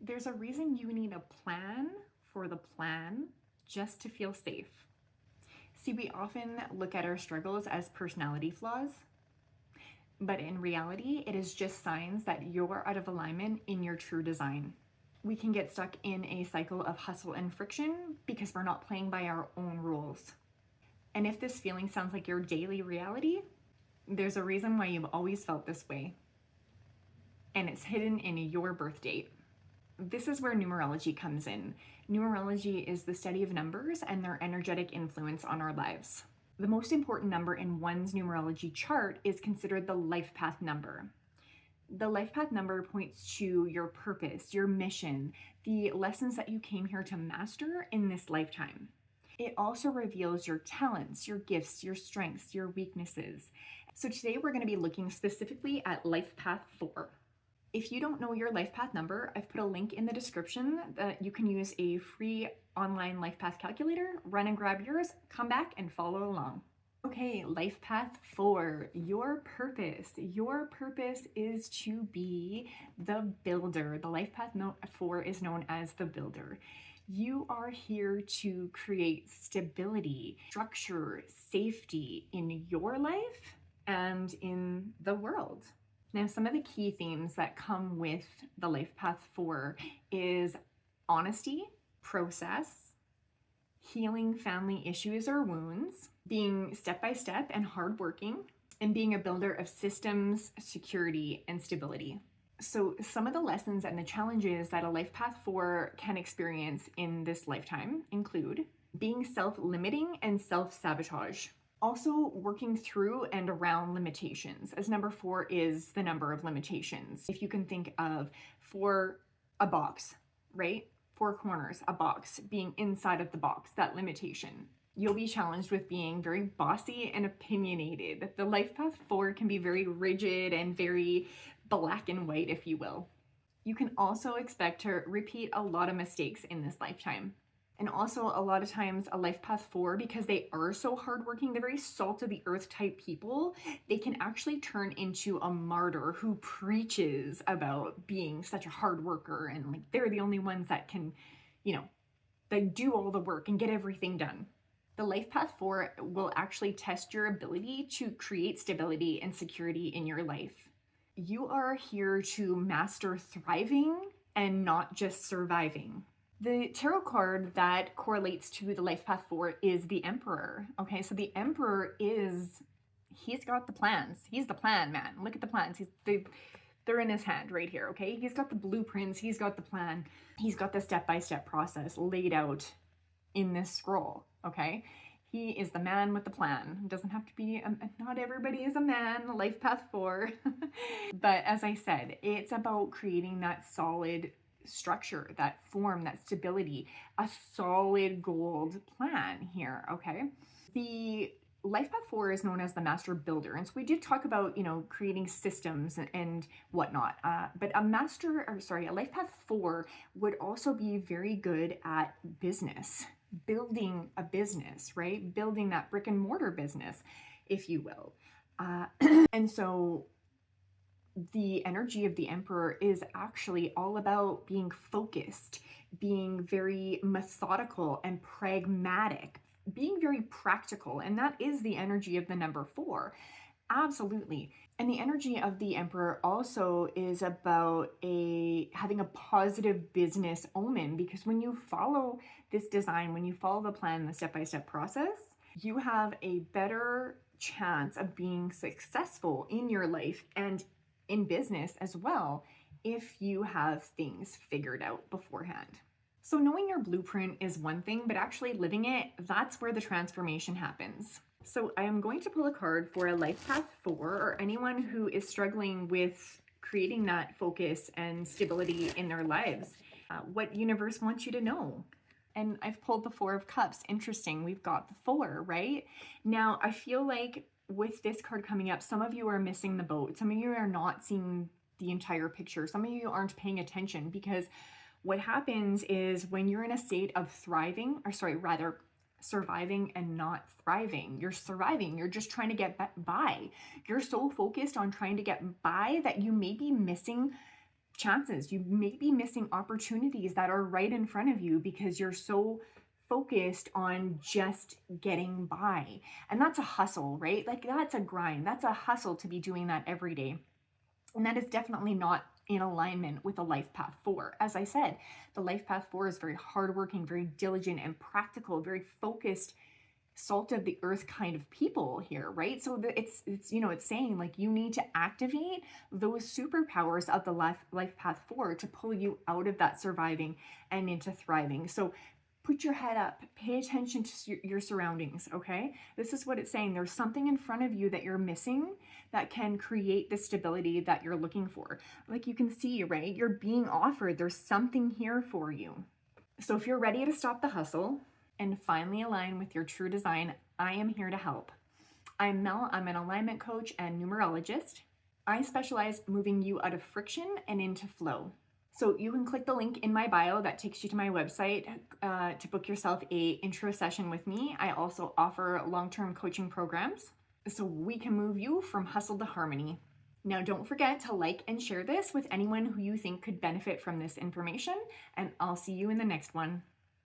There's a reason you need a plan for the plan just to feel safe. See, we often look at our struggles as personality flaws, but in reality, it is just signs that you're out of alignment in your true design. We can get stuck in a cycle of hustle and friction because we're not playing by our own rules. And if this feeling sounds like your daily reality, there's a reason why you've always felt this way. And it's hidden in your birth date. This is where numerology comes in. Numerology is the study of numbers and their energetic influence on our lives. The most important number in one's numerology chart is considered the life path number. The life path number points to your purpose, your mission, the lessons that you came here to master in this lifetime. It also reveals your talents, your gifts, your strengths, your weaknesses. So today we're going to be looking specifically at life path 4. If you don't know your life path number, I've put a link in the description that you can use a free online life path calculator. Run and grab yours, come back and follow along. Okay, life path 4, your purpose. Your purpose is to be the builder. The life path 4 is known as the builder. You are here to create stability, structure, safety in your life and in the world. Now, some of the key themes that come with the life path 4 is honesty, process, healing family issues or wounds, being step-by-step and hardworking, and being a builder of systems, security, and stability. So some of the lessons and the challenges that a life path 4 can experience in this lifetime include being self-limiting and self-sabotage. Also working through and around limitations, as number 4 is the number of limitations. If you can think of a box, right? 4 corners, a box, being inside of the box, that limitation. You'll be challenged with being very bossy and opinionated. The life path 4 can be very rigid and very black and white, if you will. You can also expect to repeat a lot of mistakes in this lifetime. And also a lot of times a life path 4, because they are so hardworking, they're very salt of the earth type people, they can actually turn into a martyr who preaches about being such a hard worker and like they're the only ones that can, they do all the work and get everything done. The life path 4 will actually test your ability to create stability and security in your life. You are here to master thriving and not just surviving. The tarot card that correlates to the life path 4 is the Emperor. Okay, so the Emperor he's got the plans. He's the plan man. Look at the plans. They're in his hand right here, okay? He's got the blueprints. He's got the plan. He's got the step-by-step process laid out in this scroll, okay? He is the man with the plan. It doesn't have to be, not everybody is a man, life path 4. But as I said, it's about creating that solid structure, that form, that stability, a solid gold plan here, okay? The life path 4 is known as the master builder. And so we did talk about, creating systems and whatnot. But a life path 4 would also be very good at business, building a business, right? Building that brick and mortar business, if you will. And so the energy of the Emperor is actually all about being focused, being very methodical and pragmatic, being very practical. And that is the energy of the number 4. Absolutely. And the energy of the Emperor also is about having a positive business omen, because when you follow this design, when you follow the plan, the step-by-step process, you have a better chance of being successful in your life and in business as well if you have things figured out beforehand. So knowing your blueprint is one thing, but actually living it, that's where the transformation happens. So I am going to pull a card for a life path 4 or anyone who is struggling with creating that focus and stability in their lives. What universe wants you to know? And I've pulled the 4 of Cups. Interesting. We've got the 4, right? Now, I feel like with this card coming up, some of you are missing the boat. Some of you are not seeing the entire picture. Some of you aren't paying attention, because what happens is when you're in a state of surviving and not thriving. You're surviving. You're just trying to get by. You're so focused on trying to get by that you may be missing chances. You may be missing opportunities that are right in front of you because you're so focused on just getting by. And that's a hustle, right? Like that's a grind. That's a hustle to be doing that every day. And that is definitely not in alignment with a life path 4. As I said, the life path 4 is very hardworking, very diligent and practical, very focused, salt of the earth kind of people here, right? So it's it's saying like you need to activate those superpowers of the life path 4 to pull you out of that surviving and into thriving. So put your head up, pay attention to your surroundings, okay? This is what it's saying. There's something in front of you that you're missing that can create the stability that you're looking for. Like you can see, right? You're being offered, there's something here for you. So if you're ready to stop the hustle and finally align with your true design, I am here to help. I'm Mel, I'm an alignment coach and numerologist. I specialize moving you out of friction and into flow. So you can click the link in my bio that takes you to my website to book yourself a intro session with me. I also offer long-term coaching programs so we can move you from hustle to harmony. Now, don't forget to like and share this with anyone who you think could benefit from this information, and I'll see you in the next one.